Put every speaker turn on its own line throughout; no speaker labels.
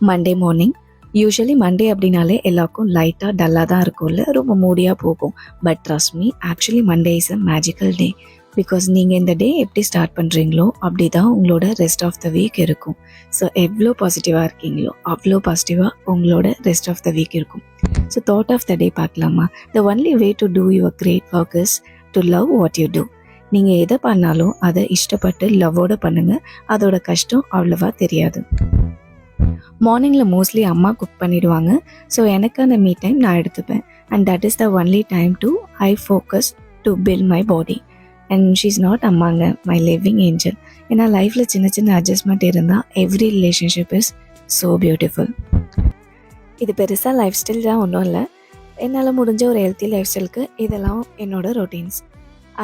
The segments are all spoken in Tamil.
Monday morning. யூஸ்வலி மண்டே அப்படின்னாலே எல்லாருக்கும் லைட்டாக டல்லாக தான் இருக்கும்ல, ரொம்ப மூடியாக போகும். But trust me, actually Monday is a magical day. Because நீங்கள் இந்த டே எப்படி ஸ்டார்ட் பண்ணுறீங்களோ அப்படி தான் உங்களோட ரெஸ்ட் ஆஃப் த வீக் இருக்கும். ஸோ எவ்வளோ பாசிட்டிவாக இருக்கீங்களோ அவ்வளோ பாசிட்டிவாக உங்களோட ரெஸ்ட் ஆஃப் த வீக் இருக்கும். So thought of the day பார்க்கலாமா? The only way to do your great work is to love what you do. நீங்கள் எதை பண்ணாலும் அதை இஷ்டப்பட்டு லவ்வோட பண்ணுங்கள். அதோட கஷ்டம் அவ்வளவா தெரியாது. மார்னிங்கில் மோஸ்ட்லி அம்மா குக் பண்ணிவிடுவாங்க. ஸோ எனக்கான மீ டைம் நான் எடுத்துப்பேன். And that is the only time to I focus to build my body. And she is not அம்மாங்க, மை லிவிங் ஏஞ்சல். ஏன்னா லைஃப்பில் சின்ன சின்ன அட்ஜஸ்ட்மெண்ட் இருந்தால் every relationship is so beautiful. இது பெருசாக லைஃப் ஸ்டைல் தான் ஒன்றும் இல்லை. என்னால் முடிஞ்ச ஒரு ஹெல்த்தி லைஃப் ஸ்டைலுக்கு இதெல்லாம் என்னோட ரொட்டீன்ஸ்.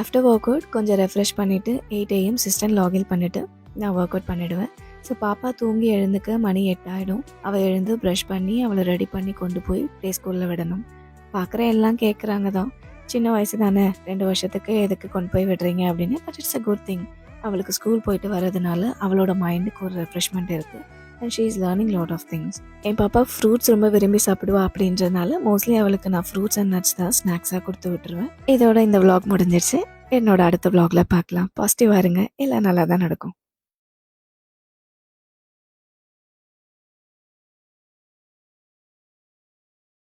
ஆஃப்டர் ஒர்க் அவுட் கொஞ்சம் ரெஃப்ரெஷ் பண்ணிவிட்டு 8 AM சிஸ்டம் லாகின் பண்ணிவிட்டு நான் ஒர்க் அவுட் பண்ணிவிடுவேன். ஸோ பாப்பா தூங்கி எழுந்துக்க மணி 8 ஆகிடும். அவள் எழுந்து ப்ரஷ் பண்ணி அவளை ரெடி பண்ணி கொண்டு போய் ப்ளே ஸ்கூலில் விடணும். பார்க்குற எல்லாம் கேட்குறாங்க தான், சின்ன வயசு தானே, 2 வருஷத்துக்கு எதுக்கு கொண்டு போய் விடுறீங்க அப்படின்னு. But it's a good thing. அவளுக்கு ஸ்கூல் போயிட்டு வரதுனால அவளோட மைண்டுக்கு ஒரு ரெஃப்ரெஷ்மெண்ட் இருக்குது. And she is learning lot of things. என் பாப்பா ஃப்ரூட்ஸ் ரொம்ப விரும்பி சாப்பிடுவா அப்படின்றதுனால மோஸ்ட்லி அவளுக்கு நான் ஃப்ரூட்ஸ் அண்ட் நட்ஸ் தான் ஸ்நாக்ஸாக கொடுத்து விட்டுருவேன். இதோட இந்த விளாக் முடிஞ்சிருச்சு. என்னோட அடுத்த விளாகில் பார்க்கலாம். பாசிட்டிவாக இருங்க, எல்லாம் நல்லா தான் நடக்கும்.